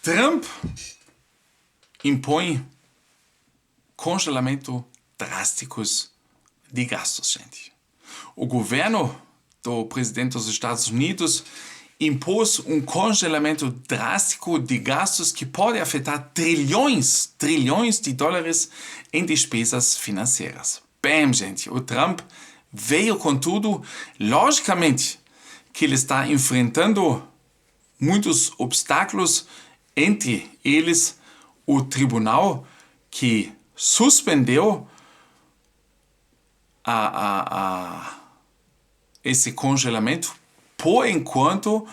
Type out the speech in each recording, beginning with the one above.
Trump impõe congelamento drásticos de gastos, gente. O governo do presidente dos Estados Unidos impôs um congelamento drástico de gastos que pode afetar trilhões de dólares em despesas financeiras. Bem, gente, o Trump veio com tudo. Logicamente que ele está enfrentando muitos obstáculos, entre eles o tribunal que suspendeu esse congelamento por enquanto,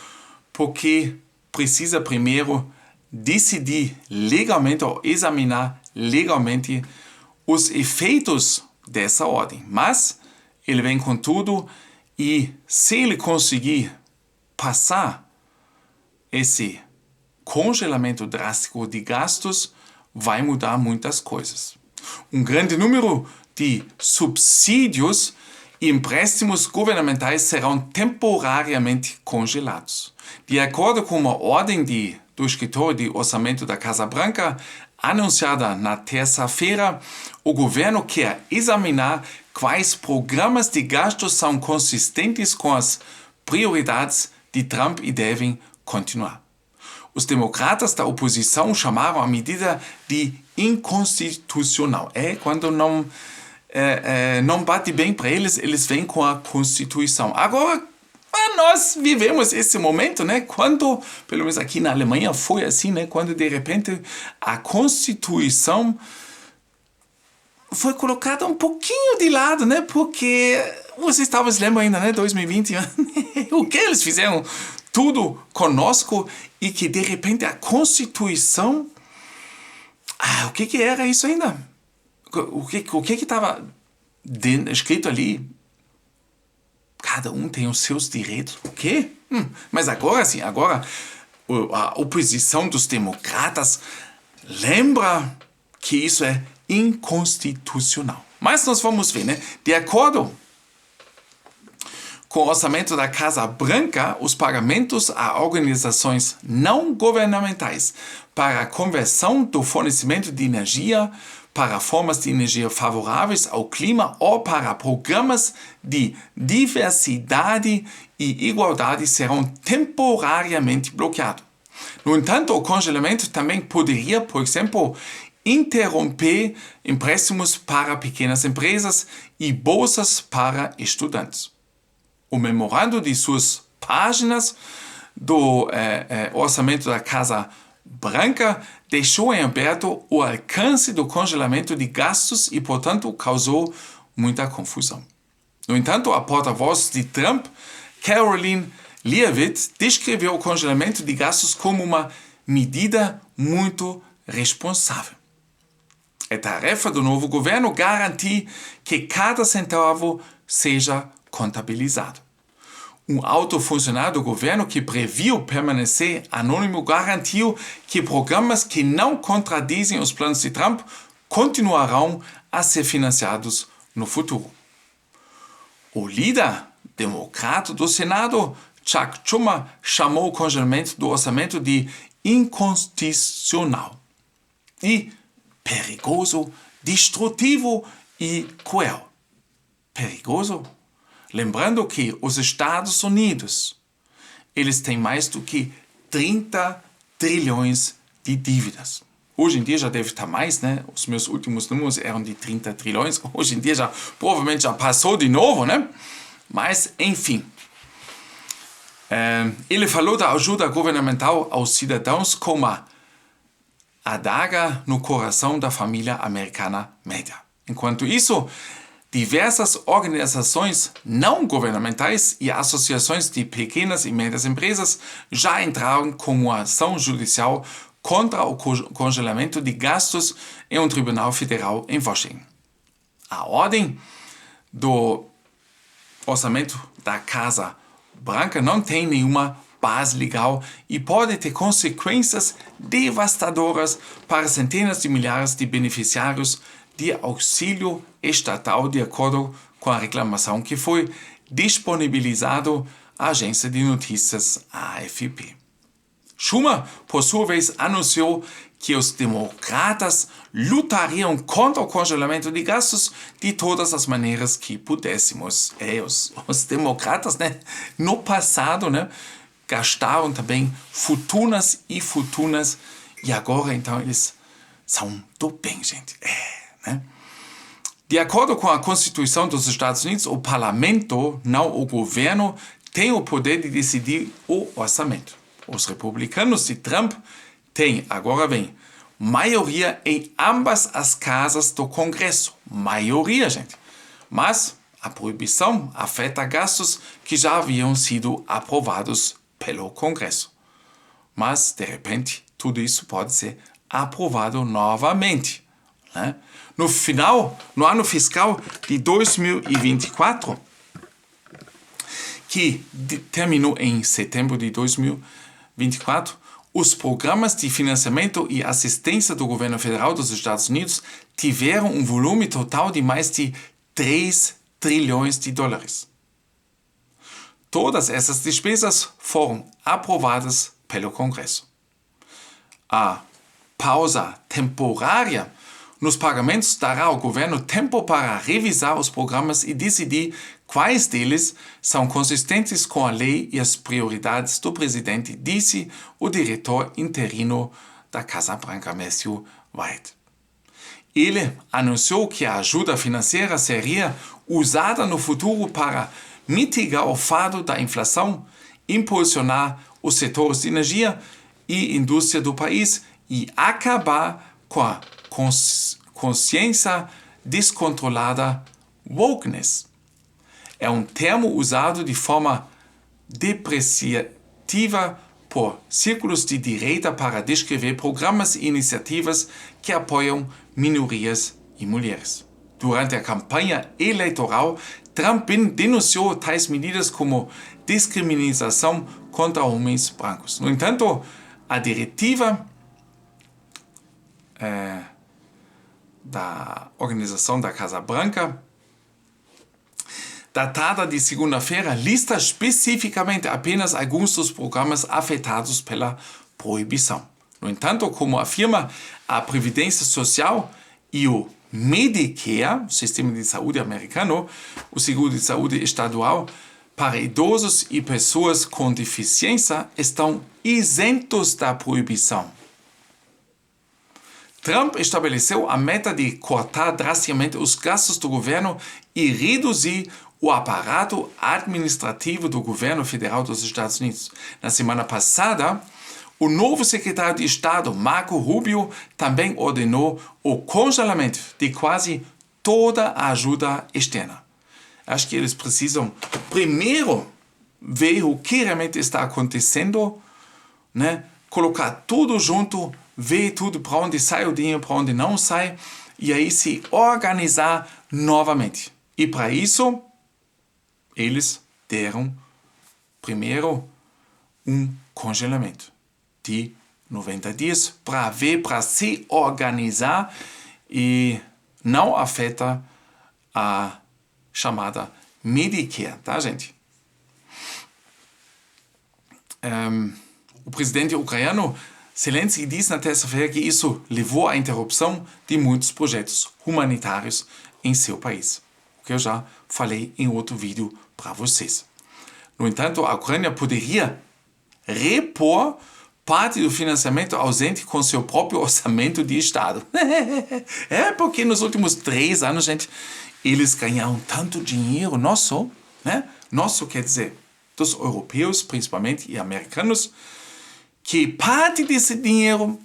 porque precisa primeiro decidir legalmente ou examinar legalmente os efeitos dessa ordem. Mas ele vem com tudo e se ele conseguir passar esse congelamento drástico de gastos, vai mudar muitas coisas. Um grande número de subsídios e empréstimos governamentais serão temporariamente congelados. De acordo com uma ordem do escritório de orçamento da Casa Branca, anunciada na terça-feira, o governo quer examinar quais programas de gastos são consistentes com as prioridades de Trump e devem continuar. Os democratas da oposição chamaram a medida de inconstitucional. Quando não bate bem para eles, eles vêm com a Constituição. Agora, nós vivemos esse momento, né? Quando, pelo menos aqui na Alemanha, foi assim, né? Quando de repente a Constituição foi colocada um pouquinho de lado, né? Porque vocês talvez se lembram ainda, né? 2020, o que eles fizeram? Tudo conosco e que de repente a Constituição, o que era isso ainda? O que estava escrito ali? Cada um tem os seus direitos. O quê? Mas agora sim, a oposição dos democratas lembra que isso é inconstitucional. Mas nós vamos ver, né? De acordo com o orçamento da Casa Branca, os pagamentos a organizações não governamentais para a conversão do fornecimento de energia para formas de energia favoráveis ao clima ou para programas de diversidade e igualdade serão temporariamente bloqueados. No entanto, o congelamento também poderia, por exemplo, interromper empréstimos para pequenas empresas e bolsas para estudantes. O memorando de suas páginas do orçamento da Casa Branca deixou em aberto o alcance do congelamento de gastos e, portanto, causou muita confusão. No entanto, a porta-voz de Trump, Karoline Leavitt, descreveu o congelamento de gastos como uma medida muito responsável. É tarefa do novo governo garantir que cada centavo seja contabilizado. Um alto funcionário do governo que previu permanecer anônimo garantiu que programas que não contradizem os planos de Trump continuarão a ser financiados no futuro. O líder democrata do Senado, Chuck Schumer, chamou o congelamento do orçamento de inconstitucional e perigoso, destrutivo e cruel. Perigoso? Lembrando que os Estados Unidos, eles têm mais do que 30 trilhões de dívidas. Hoje em dia já deve estar mais, né? Os meus últimos números eram de 30 trilhões. Hoje em dia provavelmente já passou de novo, né? Mas, enfim. Ele falou da ajuda governamental aos cidadãos como a adaga no coração da família americana média. Enquanto isso, diversas organizações não governamentais e associações de pequenas e médias empresas já entraram com uma ação judicial contra o congelamento de gastos em um tribunal federal em Washington. A ordem do orçamento da Casa Branca não tem nenhuma base legal e pode ter consequências devastadoras para centenas de milhares de beneficiários de auxílio estatal, de acordo com a reclamação que foi disponibilizado à agência de notícias AFP. Schumer, por sua vez, anunciou que os democratas lutariam contra o congelamento de gastos de todas as maneiras que pudéssemos. Os democratas, né, no passado, né, gastaram também fortunas, e agora, então, eles são do bem, gente. Né? De acordo com a Constituição dos Estados Unidos, o parlamento, não o governo, tem o poder de decidir o orçamento. Os republicanos de Trump têm, agora vem, maioria em ambas as casas do Congresso. Maioria, gente. Mas a proibição afeta gastos que já haviam sido aprovados pelo Congresso. Mas, de repente, tudo isso pode ser aprovado novamente. Né? No ano fiscal de 2024, que terminou em setembro de 2024, os programas de financiamento e assistência do governo federal dos Estados Unidos tiveram um volume total de mais de 3 trilhões de dólares. Todas essas despesas foram aprovadas pelo Congresso. A pausa temporária nos pagamentos dará ao governo tempo para revisar os programas e decidir quais deles são consistentes com a lei e as prioridades do presidente, disse o diretor interino da Casa Branca, Matthew White. Ele anunciou que a ajuda financeira seria usada no futuro para mitigar o fardo da inflação, impulsionar os setores de energia e indústria do país e acabar com a consciência descontrolada wokeness. É um termo usado de forma depreciativa por círculos de direita para descrever programas e iniciativas que apoiam minorias e mulheres. Durante a campanha eleitoral, Trump denunciou tais medidas como discriminação contra homens brancos. No entanto, a diretiva da Organização da Casa Branca, datada de segunda-feira, lista especificamente apenas alguns dos programas afetados pela proibição. No entanto, como afirma a Previdência Social e o Medicare, o sistema de saúde americano, o seguro de saúde estadual, para idosos e pessoas com deficiência estão isentos da proibição. Trump estabeleceu a meta de cortar drasticamente os gastos do governo e reduzir o aparato administrativo do governo federal dos Estados Unidos. Na semana passada, o novo secretário de Estado, Marco Rubio, também ordenou o congelamento de quase toda a ajuda externa. Acho que eles precisam primeiro ver o que realmente está acontecendo, né? Colocar tudo junto, ver tudo para onde sai o dinheiro, para onde não sai, e aí se organizar novamente. E para isso, eles deram primeiro um congelamento de 90 dias para se organizar e não afeta a chamada Medicare, tá, gente? O presidente ucraniano Zelensky disse na terça-feira que isso levou à interrupção de muitos projetos humanitários em seu país, o que eu já falei em outro vídeo para vocês. No entanto, a Ucrânia poderia repor parte do financiamento ausente com seu próprio orçamento de Estado. Porque nos últimos 3 anos, gente, eles ganharam tanto dinheiro nosso, né? Nosso quer dizer, dos europeus, principalmente, e americanos, que parte desse dinheiro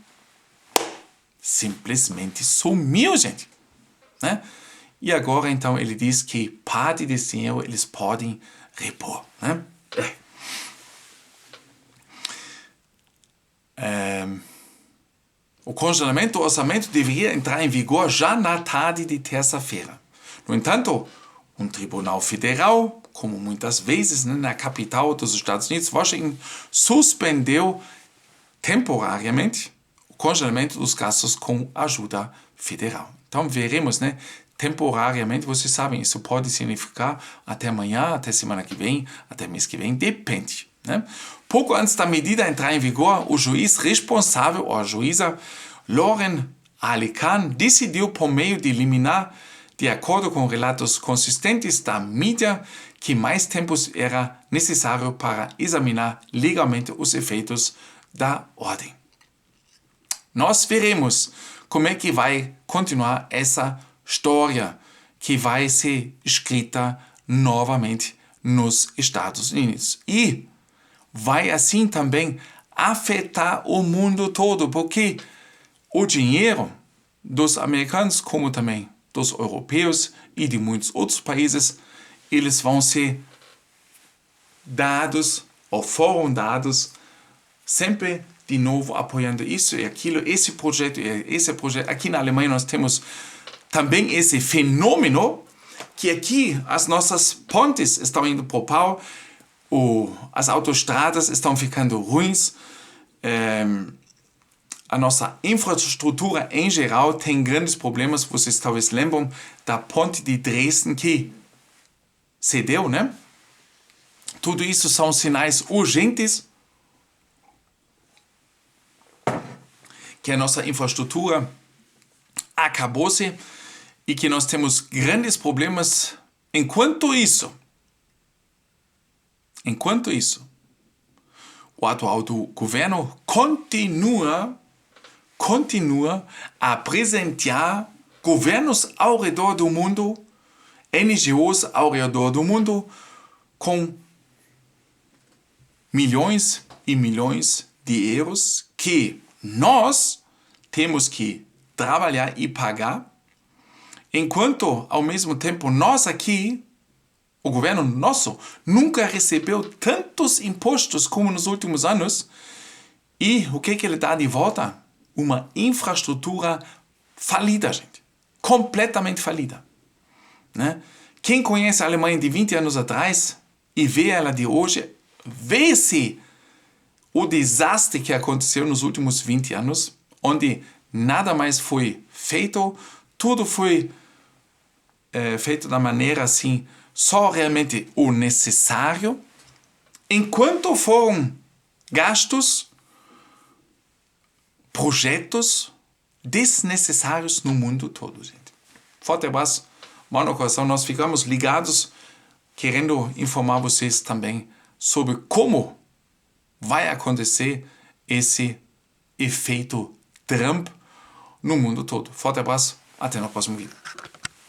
simplesmente sumiu, gente. Né? E agora, então, ele diz que parte desse dinheiro eles podem repor. Né? O congelamento do orçamento deveria entrar em vigor já na tarde de terça-feira. No entanto, um tribunal federal, como muitas vezes, né, na capital dos Estados Unidos, Washington, suspendeu temporariamente o congelamento dos gastos com ajuda federal. Então veremos, né? Temporariamente, vocês sabem, isso pode significar até amanhã, até semana que vem, até mês que vem, depende. né? Pouco antes da medida entrar em vigor, o juiz responsável, ou a juíza Lauren Ali Khan, decidiu por meio de liminar, de acordo com relatos consistentes da mídia, que mais tempo era necessário para examinar legalmente os efeitos da ordem. Nós veremos como é que vai continuar essa história que vai ser escrita novamente nos Estados Unidos. E vai assim também afetar o mundo todo, porque o dinheiro dos americanos, como também dos europeus e de muitos outros países, eles vão ser dados ou foram dados sempre de novo apoiando isso e aquilo, esse projeto e esse projeto. Aqui na Alemanha nós temos também esse fenômeno que aqui as nossas pontes estão indo para o pau, as autoestradas estão ficando ruins, a nossa infraestrutura em geral tem grandes problemas. Vocês talvez lembram da ponte de Dresden que cedeu, né? Tudo isso são sinais urgentes que a nossa infraestrutura acabou-se e que nós temos grandes problemas. Enquanto isso, o atual governo continua a presentear governos ao redor do mundo, NGOs ao redor do mundo, com milhões e milhões de euros que nós temos que trabalhar e pagar, enquanto, ao mesmo tempo, nós aqui, o governo nosso, nunca recebeu tantos impostos como nos últimos anos. E o que ele dá de volta? Uma infraestrutura falida, gente. Completamente falida. Né? Quem conhece a Alemanha de 20 anos atrás e vê ela de hoje, vê-se o desastre que aconteceu nos últimos 20 anos, onde nada mais foi feito, tudo foi feito da maneira assim, só realmente o necessário, enquanto foram gastos, projetos desnecessários no mundo todo, gente. Forte abraço, mão no coração. Nós ficamos ligados, querendo informar vocês também sobre como vai acontecer esse efeito Trump no mundo todo. Forte abraço, até no próximo vídeo.